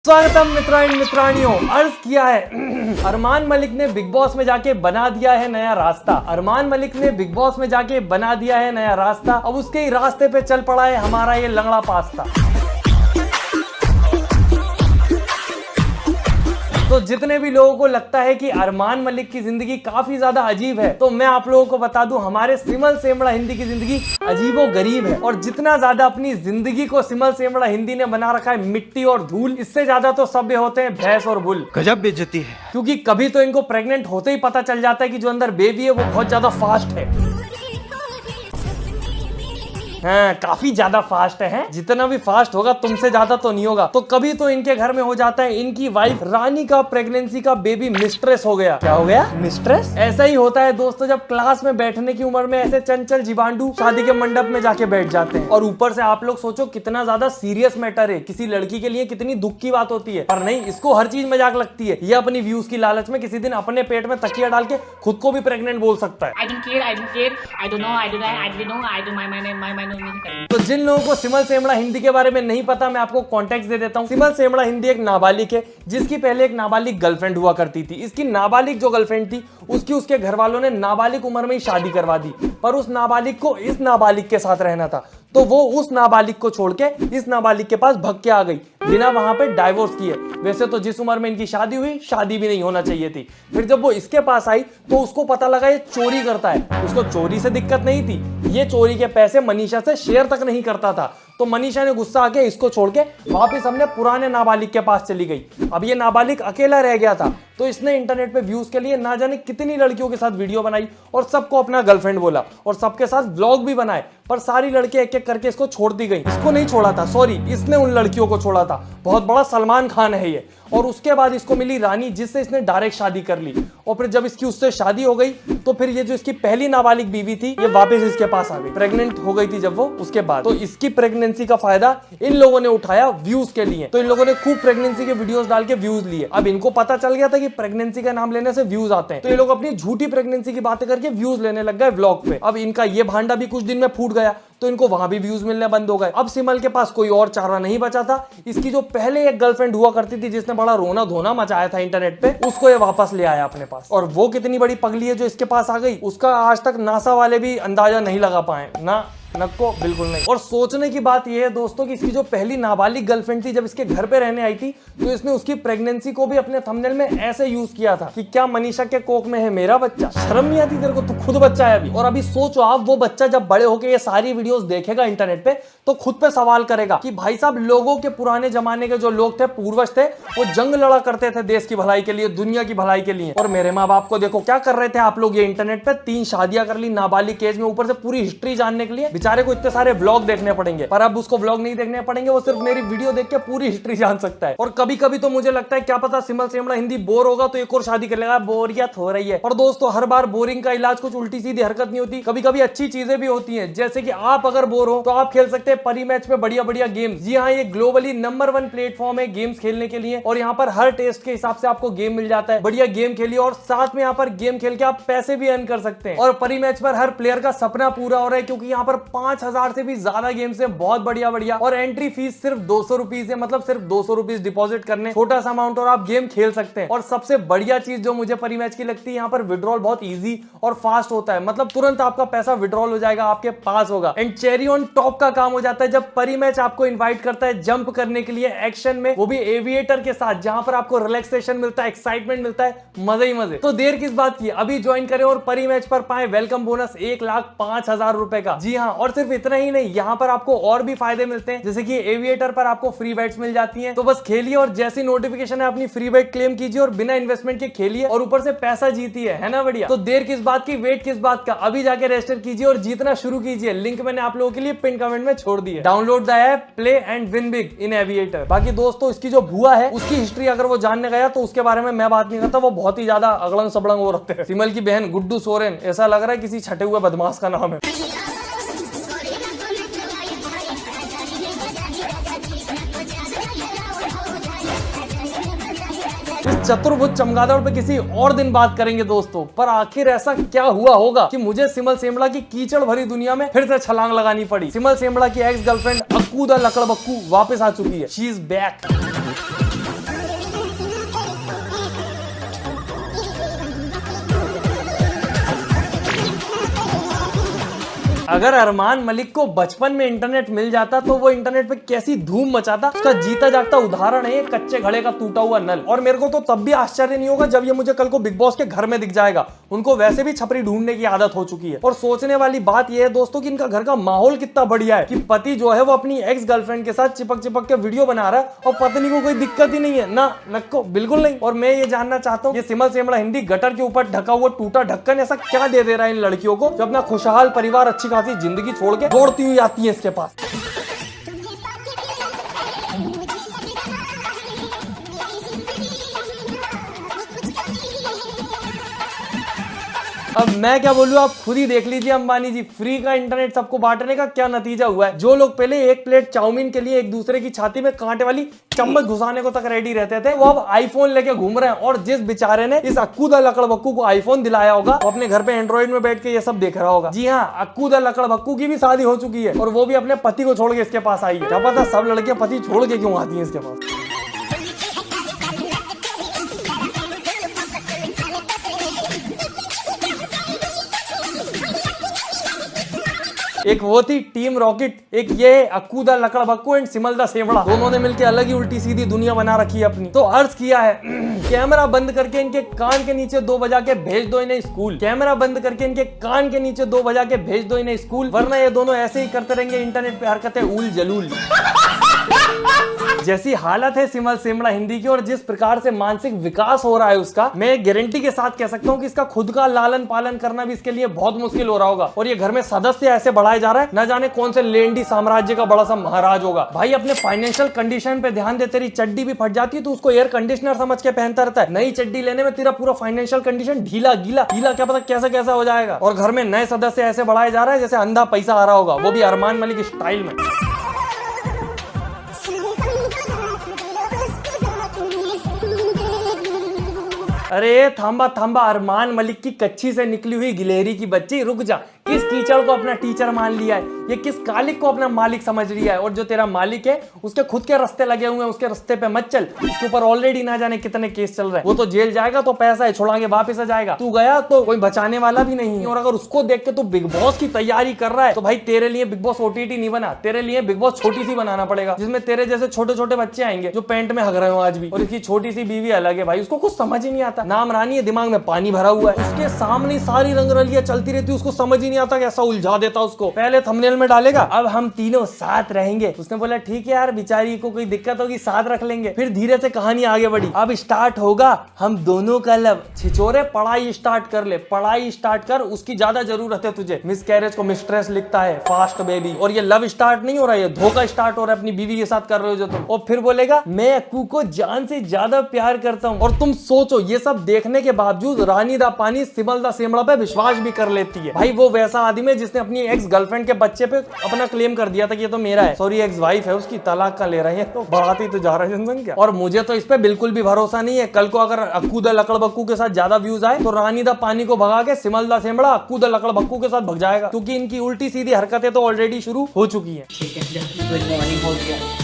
स्वागतम मित्राइन मित्रानियों। अर्ज किया है अरमान मलिक ने बिग बॉस में जाके बना दिया है नया रास्ता। अरमान मलिक ने बिग बॉस में जाके बना दिया है नया रास्ता। अब उसके ही रास्ते पे चल पड़ा है हमारा ये लंगड़ा पास्ता। तो जितने भी लोगों को लगता है कि अरमान मलिक की जिंदगी काफी ज्यादा अजीब है, तो मैं आप लोगों को बता दूं हमारे सिमल सेमड़ा हिंदी की जिंदगी अजीबो गरीब है। और जितना ज्यादा अपनी जिंदगी को सिमल सेमड़ा हिंदी ने बना रखा है मिट्टी और धूल, इससे ज्यादा तो सभ्य होते हैं भैंस और बुल। गजब बेइज्जती है। क्योंकि कभी तो इनको प्रेग्नेंट होते ही पता चल जाता है कि जो अंदर बेबी है वो बहुत ज्यादा फास्ट है। हाँ, काफी ज्यादा फास्ट है। जितना भी फास्ट होगा तुमसे ज्यादा तो नहीं होगा। तो कभी तो इनके घर में हो जाता है इनकी वाइफ रानी का प्रेगनेंसी का बेबी मिस्ट्रेस हो गया। क्या हो गया? मिस्ट्रेस। ऐसा ही होता है दोस्तों, जब क्लास में बैठने की उम्र में ऐसे चंचल जीवांडू शादी के मंडप में जाके बैठ जाते हैं। और ऊपर से आप लोग सोचो कितना ज्यादा सीरियस मैटर है, किसी लड़की के लिए कितनी दुख की बात होती है। पर नहीं, इसको हर चीज मजाक लगती है। ये अपनी व्यूज की लालच में किसी दिन अपने पेट में तकिया डाल के खुद को भी प्रेग्नेंट बोल सकता है। तो जिन लोगों को सिमल सेमड़ा हिंदी के बारे में नहीं पता, मैं आपको कॉन्टेक्स्ट दे देता हूँ। सिमल सेमड़ा हिंदी एक नाबालिग है जिसकी पहले एक नाबालिग गर्लफ्रेंड हुआ करती थी। इसकी नाबालिग जो गर्लफ्रेंड थी उसकी उसके घर वालों ने नाबालिग उम्र में ही शादी करवा दी। पर उस नाबालिग को इस नाबालिग के साथ रहना था, तो वो उस नाबालिग को छोड़ के इस नाबालिग के पास भग के आ गई बिना वहां पे डाइवोर्स किए। वैसे तो जिस उम्र में इनकी शादी हुई, शादी भी नहीं होना चाहिए थी। फिर जब वो इसके पास आई तो उसको पता लगा ये चोरी करता है। उसको चोरी से दिक्कत नहीं थी, ये चोरी के पैसे मनीषा से शेयर तक नहीं करता था। तो मनीषा ने गुस्सा आके इसको छोड़ के वापस हमने पुराने नाबालिग के पास चली गई। अब ये नाबालिग अकेला रह गया था, तो इसने इंटरनेट पे व्यूज के लिए ना जाने कितनी लड़कियों के साथ वीडियो बनाई और सबको अपना गर्लफ्रेंड बोला और सबके साथ व्लॉग भी बनाए। पर सारी लड़कियां एक एक करके इसको छोड़ दी गई। इसको नहीं छोड़ा था, सॉरी, इसने उन लड़कियों को छोड़ा था। बहुत बड़ा सलमान खान है ये। और उसके बाद इसको मिली रानी, जिससे इसने डायरेक्ट शादी कर ली। और फिर जब इसकी उससे शादी हो गई तो फिर ये जो इसकी पहली नाबालिग बीवी थी ये वापस इसके पास आ गई। प्रेग्नेंट हो गई थी जब वो उसके बाद। तो इसकी प्रेगनेंसी का फायदा इन लोगों ने उठाया व्यूज के लिए। तो इन लोगों ने खूब प्रेगनेंसी के वीडियोस डाल के व्यूज लिए। अब इनको पता चल गया था कि प्रेगनेंसी का नाम लेने से व्यूज आते हैं, तो ये लोग अपनी झूठी प्रेगनेंसी की बातें करके व्यूज लेने लग गए व्लॉग पे। अब इनका ये भांडा भी कुछ दिन में फूट गया, तो इनको वहां भी व्यूज मिलने बंद हो गए। अब सिमल के पास कोई और चारा नहीं बचा था। इसकी जो पहले एक गर्लफ्रेंड हुआ करती थी जिसने बड़ा रोना धोना मचाया था इंटरनेट पे, उसको ये वापस ले आया अपने पास। और वो कितनी बड़ी पगली है जो इसके पास आ गई, उसका आज तक नासा वाले भी अंदाजा नहीं लगा पाए ना, नको बिल्कुल नहीं। और सोचने की बात यह है दोस्तों कि इसकी जो पहली नाबालिग गर्लफ्रेंड थी जब इसके घर पे रहने आई थी, तो इसने उसकी प्रेगनेंसी को भी अपने थंबनेल में ऐसे यूज किया था कि क्या मनीषा के कोख में है मेरा बच्चा। शर्म नहीं आती तेरे को? तू खुद बच्चा है अभी। और अभी सोचो आप, वो बच्चा जब बड़े होकर ये सारी वीडियोस देखेगा इंटरनेट पे तो खुद पे सवाल करेगा कि भाई साहब, लोगों के पुराने जमाने के जो लोग थे, पूर्वज थे, वो जंग लड़ा करते थे देश की भलाई के लिए, दुनिया की भलाई के लिए। और मेरे माँ बाप को देखो क्या कर रहे थे आप लोग। ये इंटरनेट पे 3 शादियां कर ली नाबालिग एज में, ऊपर से पूरी हिस्ट्री जानने के लिए बेचारे को इतने सारे व्लॉग देखने पड़ेंगे। पर अब उसको व्लॉग नहीं देखने पड़ेंगे, वो सिर्फ मेरी वीडियो देख के पूरी हिस्ट्री जान सकता है। और कभी कभी तो मुझे लगता है क्या पता सिमल सेमड़ा हिंदी बोर होगा तो एक और शादी कर लेगा। बोरियत हो रही है। पर दोस्तों, हर बार बोरिंग का इलाज कुछ उल्टी सीधी हरकत नहीं होती। कभी कभी अच्छी चीजें भी होती हैं। जैसे कि आप अगर बोर हो तो आप खेल सकते हैं परी मैच में बढ़िया बढ़िया गेम्स। जी हाँ, ये ग्लोबली नंबर 1 प्लेटफॉर्म है गेम्स खेलने के लिए। और यहाँ पर हर टेस्ट के हिसाब से आपको गेम मिल जाता है। बढ़िया गेम खेलिए और साथ में यहाँ पर गेम खेल के आप पैसे भी अर्न कर सकते हैं। और परी मैच पर हर प्लेयर का सपना पूरा हो रहा है, क्योंकि यहाँ पर 5000 से भी ज्यादा गेम्स है, बहुत बढ़िया बढ़िया। और एंट्री फीस सिर्फ 200 रुपीज है, मतलब सिर्फ 200 रुपीज डिपॉजिट करने, छोटा सा अमाउंट, और आप गेम खेल सकते हैं। और सबसे बढ़िया चीज जो मुझे परी मैच की लगती है, यहाँ पर विड्रॉल बहुत इजी और फास्ट होता है। मतलब तुरंत आपका पैसा विड्रॉल हो जाएगा, आपके पास होगा। एंड चेरी ऑन टॉप का काम हो जाता है जब परी मैच आपको इन्वाइट करता है जंप करने के लिए एक्शन में, वो भी एविएटर के साथ, जहां पर आपको रिलैक्सेशन मिलता है, एक्साइटमेंट मिलता है, मजे ही मजे। तो देर किस बात की, अभी ज्वाइन करें और परी मैच पर पाए वेलकम बोनस 1,05,000 रुपए का। जी हाँ, और सिर्फ इतना ही नहीं, यहाँ पर आपको और भी फायदे मिलते हैं। जैसे कि एविएटर पर आपको फ्री बेट्स मिल जाती हैं। तो बस खेलिए और जैसी नोटिफिकेशन है अपनी फ्री बेट क्लेम कीजिए और बिना इन्वेस्टमेंट के खेलिए और ऊपर से पैसा जीतिए, है ना बढ़िया। तो देर किस बात की, वेट किस बात का, अभी जाके रजिस्टर कीजिए और जीतना शुरू कीजिए। लिंक मैंने आप लोगों के लिए पिन कमेंट में छोड़ दी है। Download the app, play and win big in aviator. बाकी दोस्तों, इसकी जो भुआ है उसकी हिस्ट्री अगर वो जानने गया तो उसके बारे में मैं बात नहीं करता। वो बहुत ही ज्यादा अगड़ंग सबड़ंग वो रखते हैं। सिमल की बहन गुड्डू सोरेन, ऐसा लग रहा है किसी छठे हुए बदमाश का नाम है। इस चतुर्भुज चमगादड़ पे किसी और दिन बात करेंगे दोस्तों। पर आखिर ऐसा क्या हुआ होगा कि मुझे सिमल सेमड़ा की कीचड़ भरी दुनिया में फिर से छलांग लगानी पड़ी। सिमल सेमड़ा की एक्स गर्लफ्रेंड अक्कू द लकड़बक्कू वापस आ चुकी है। She is back. अगर अरमान मलिक को बचपन में इंटरनेट मिल जाता तो वो इंटरनेट पे कैसी धूम मचाता। उसका जीता जागता उदाहरण है कच्चे घड़े का टूटा हुआ नल। और मेरे को तो तब भी आश्चर्य नहीं होगा जब ये मुझे कल को बिग बॉस के घर में दिख जाएगा। उनको वैसे भी छपरी ढूंढने की आदत हो चुकी है। और सोचने वाली बात यह है दोस्तों कि इनका घर का माहौल कितना बढ़िया है कि पति जो है वो अपनी एक्स गर्लफ्रेंड के साथ चिपक चिपक के वीडियो बना रहा है और पत्नी को कोई दिक्कत ही नहीं है ना, नको बिल्कुल नहीं। और मैं ये जानना चाहता हूँ ये सिमल सेमड़ा हिंदी गटर के ऊपर ढका हुआ टूटा ढक्कन ऐसा क्या दे रहा है इन लड़कियों को जो अपना खुशहाल परिवार अच्छी खासी जिंदगी छोड़ के दौड़ती हुई आती है इसके पास। अब मैं क्या बोलूं, आप खुद ही देख लीजिए अंबानी जी, फ्री का इंटरनेट सबको बांटने का क्या नतीजा हुआ है। जो लोग पहले एक प्लेट चाउमीन के लिए एक दूसरे की छाती में कांटे वाली चम्मच घुसाने को तक रेडी रहते थे वो अब आईफोन लेके घूम रहे हैं। और जिस बेचारे ने इस अक्कूदा लकड़बक्कू को आईफोन दिलाया होगा वो अपने घर पे एंड्रॉइड में बैठ के ये सब देख रहा होगा। जी हाँ, अक्कूदा लकड़बक्कू की भी शादी हो चुकी है और वो भी अपने पति को छोड़ के इसके पास आई है। क्या पता सब लड़कियां पति छोड़ के क्यों आती है इसके पास। एक वो थी टीम रॉकेट, एक ये अक्कूदा लकड़बक्कू एंड सिमल दा सेमड़ा, दोनों ने मिलकर अलग ही उल्टी सीधी दुनिया बना रखी है अपनी। तो अर्ज किया है कैमरा बंद करके इनके कान के नीचे 2 बजा के भेज दो इन्हें स्कूल। कैमरा बंद करके इनके कान के नीचे 2 बजा के भेज दो इन्हें स्कूल, वरना ये दोनों ऐसे ही करते रहेंगे इंटरनेट पे हरकतें उल जलूल। जैसी हालत है सिमल सेमड़ा हिंदी की और जिस प्रकार से मानसिक विकास हो रहा है उसका, मैं गारंटी के साथ कह सकता हूँ कि इसका खुद का लालन पालन करना भी इसके लिए बहुत मुश्किल हो रहा होगा। और ये घर में सदस्य ऐसे बढ़ाए जा रहा है न जाने कौन से लेंडी साम्राज्य का बड़ा सा महाराज होगा। भाई अपने फाइनेंशियल कंडीशन पे ध्यान दे, तेरी चड्डी भी फट जाती है तो उसको एयर कंडीशनर समझ के पहनता रहता है। नई चड्डी लेने में तेरा पूरा फाइनेंशियल कंडीशन ढीला गीला गीला क्या पता कैसा कैसा हो जाएगा। और घर में नए सदस्य ऐसे बढ़ाए जा रहा है जैसे अंधा पैसा आ रहा होगा, वो भी अरमान मलिक स्टाइल में। अरे थांबा थांबा, अरमान मलिक की कच्ची से निकली हुई गिलहरी की बच्ची, रुक जा। किस कीचड़ को अपना टीचर मान लिया है, ये किस कालिक को अपना मालिक समझ लिया है। और जो तेरा मालिक है उसके खुद के रास्ते लगे हुए हैं, उसके रास्ते पे मत चल। उसके ऊपर ऑलरेडी ना जाने कितने केस चल रहे हैं। वो तो जेल जाएगा तो पैसा है, छोड़ा के वापस आ जाएगा। तू गया तो कोई बचाने वाला भी नहीं है। और अगर उसको देख के तू बिग बॉस की तैयारी कर रहा है तो भाई तेरे लिए बिग बॉस OTT नहीं बना, तेरे लिए बिग बॉस छोटी सी बनाना पड़ेगा जिसमें तेरे जैसे छोटे छोटे बच्चे आएंगे जो पेंट में हग रहे हो आज भी। और इसकी छोटी सी बीवी अलग है भाई, उसको कुछ समझ ही नहीं आता। नाम रानी है, दिमाग में पानी भरा हुआ है, उसके सामने सारी रंगरलियां चलती रहती है, उसको समझ ही नहीं आता कैसा उलझा देता उसको। पहले थंबनेल में डालेगा अब हम तीनों साथ रहेंगे, उसने बोला ठीक है यार बेचारी को कोई दिक्कत होगी साथ रख लेंगे। फिर धीरे से कहानी आगे बढ़ी, अब स्टार्ट होगा हम दोनों का लव। छिछोरे पढ़ाई स्टार्ट कर ले, पढ़ाई स्टार्ट कर, उसकी ज्यादा जरूरत है तुझे। मिस कैरेज को मिस्ट्रेस लिखता है, फास्ट बेबी। और ये लव स्टार्ट नहीं हो रहा है, धोखा स्टार्ट हो रहा है अपनी बीवी के साथ कर रहे हो जो तुम। और फिर बोलेगा मैं अक्कू को जान से ज्यादा प्यार करता हूँ। और तुम सोचो ये सब देखने के बावजूद रानी दा पानी सिमल दा सेमड़ा पे विश्वास भी कर लेती है। भाई वो वैसा आदमी है जिसने अपनी एक्स गर्लफ्रेंड के बच्चे पे अपना क्लेम कर दिया था कि ये तो मेरा है, सॉरी एक्स वाइफ है उसकी, तलाक का ले रहे हैं तो बढ़ाती तो जा रहा है जनसंख्या। और मुझे तो इस पे बिल्कुल भी भरोसा नहीं है। कल को अगर अक्कूदा लकड़बक्कू के साथ ज्यादा व्यूज आए तो रानी दा पानी को भगा के सिमल दा सेमड़ा अक्कूदा लकड़बक्कू के साथ भग जाएगा, क्योंकि इनकी उल्टी सीधी हरकतें तो ऑलरेडी शुरू हो चुकी है। गुड मॉर्निंग हो गया।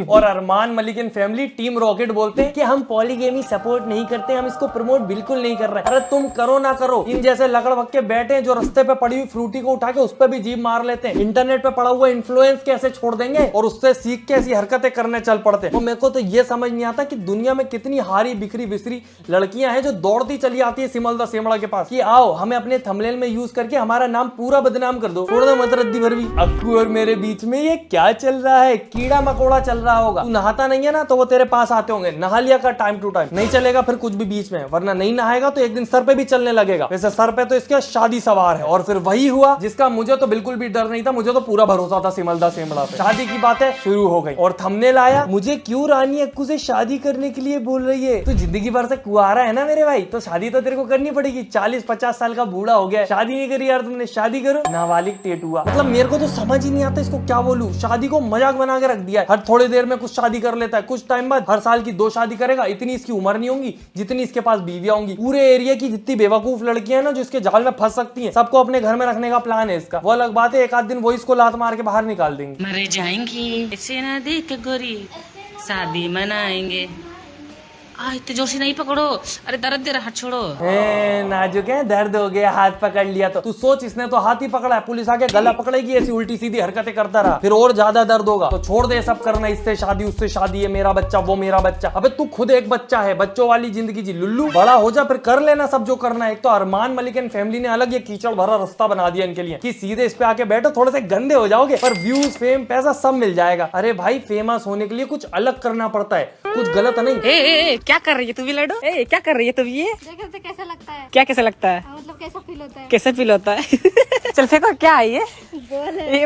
और Armaan Malik and family team rocket बोलते हैं कि हम पॉलीगेमी सपोर्ट नहीं करते, हम इसको प्रमोट बिल्कुल नहीं कर रहे। अरे तुम करो ना करो, इन जैसे लकड़बक्के बैठे जो रास्ते पे पड़ी हुई फ्रूटी को उठा के उस पर भी जीभ मार लेते हैं। इंटरनेट पे पड़ा हुआ इन्फ्लुएंस कैसे छोड़ देंगे और उससे सीख के ऐसी हरकतें करने चल पड़ते हैं। मेरे को तो ये समझ नहीं आता कि दुनिया में कितनी हारी बिखरी बिसरी लड़कियां हैं जो दौड़ती चली आती है सिमल दा सेमड़ा के पास कि आओ हमें अपने थंबनेल में यूज करके हमारा नाम पूरा बदनाम कर दो। छोड़ दो मत रद्दी भर भी। अक्कू और मेरे बीच में ये क्या चल रहा है, कीड़ा मकोड़ा चल रहा होगा। तू नहाता नहीं है ना तो वो तेरे पास आते होंगे, नहा लिया कर टाइम टू टाइम, नहीं चलेगा फिर कुछ भी बीच में, वरना नहीं नहाएगा तो एक दिन सर पे भी चलने लगेगा। वैसे सर पे तो इसके शादी सवार है। और फिर वही हुआ जिसका मुझे तो बिल्कुल भी डर नहीं था, मुझे तो पूरा भरोसा था सिमल दा सेमड़ा पे। शादी की बातें शुरू हो गई और थंबनेल आया, मुझे क्यों रानी अक्कू से शादी करने के लिए बोल रही है। तू जिंदगी भर से कुआरा है ना मेरे भाई, तो शादी तो तेरे को करनी पड़ेगी। 40-50 साल का बूढ़ा हो गया, शादी नहीं करी यार तुमने, शादी करो। नाबालिग टेटुआ, मतलब मेरे को तो समझ ही नहीं आता इसको क्या बोलूं। शादी को मजाक बना के रख दिया है, हर थोड़ी देर में कुछ शादी कर लेता है, कुछ टाइम बाद हर साल की 2 शादी करेगा। इतनी इसकी उम्र नहीं होगी जितनी इसके पास बीवियां होंगी। पूरे एरिया की जितनी बेवकूफ लड़कियां हैं ना जो इसके जाल में फंस सकती हैं, सबको अपने घर में रखने का प्लान है इसका। वो अलग बात है एक आध दिन वो इसको लात मार के बाहर निकाल देंगे। मर जाएंगी ऐसे ना देख गोरी, शादी मनाएंगे। इतने जोर से नहीं पकड़ो, अरे दर्द दे रहा, हाथ छोड़ो। नाजुक है, दर्द हो गया, हाथ पकड़ लिया तो तू सोच, इसने तो हाथ ही पकड़ा है, पुलिस आके गला पकड़ेगी, ऐसी उल्टी सीधी हरकतें करता रहा फिर और ज्यादा दर्द होगा। तो छोड़ दे सब करना, इससे शादी उससे शादी, ये मेरा बच्चा वो मेरा बच्चा। अबे तू खुद एक बच्चा है, बच्चों वाली जिंदगी जी लुल्लू, बड़ा हो जा फिर कर लेना सब जो करना है। एक तो अरमान मलिक एंड फैमिली ने अलग ये कीचड़ भरा रास्ता बना दिया इनके लिए कि सीधे इस पे आके बैठो, थोड़े से गंदे हो जाओगे पर व्यूज फेम पैसा सब मिल जाएगा। अरे भाई फेमस होने के लिए कुछ अलग करना पड़ता है, कुछ गलत नहीं। क्या कर रही है तू भी लड्डू? क्या कर रही है तू भी? ये देखो कैसा लगता है? क्या कैसा लगता है? मतलब कैसा फील होता है? कैसे फील होता है? चल फेंको, क्या है ये?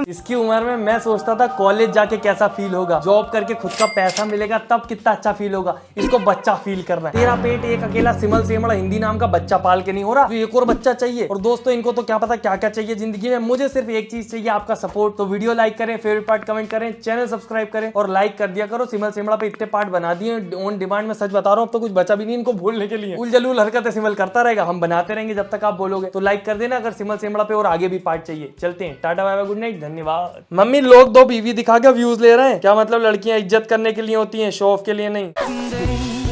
इसकी उम्र में मैं सोचता था कॉलेज जाके कैसा फील होगा, जॉब करके खुद का पैसा मिलेगा तब कितना अच्छा फील होगा। इसको बच्चा फील कर रहा है। तेरा पेट एक अकेला सिमल सेमड़ा हिंदी नाम का बच्चा पाल के नहीं हो रहा, तो एक और बच्चा चाहिए। और दोस्तों इनको तो क्या पता क्या क्या चाहिए जिंदगी में, मुझे सिर्फ एक चीज चाहिए, आपका सपोर्ट। तो वीडियो लाइक करें, फेवरेट पार्ट कमेंट करें, चैनल सब्सक्राइब करें और लाइक कर दिया करो। सिमल सेमड़ा पे इतने पार्ट बना दिए ऑन डिमांड में, सच बता रहा हूँ अब तो कुछ बचा भी नहीं इनको बोलने के लिए। उलझलूल हरकतें सिमल करता रहेगा, हम बनाते रहेंगे जब तक आप बोलोगे। तो लाइक कर देना अगर सिमल सेमड़ा पे और आगे भी पार्ट चाहिए। चलते हैं, tata bye bye, good night, धन्यवाद। मम्मी लोग दो बीवी दिखा के व्यूज ले रहे हैं, क्या मतलब लड़कियां इज्जत करने के लिए होती हैं, शो ऑफ के लिए नहीं।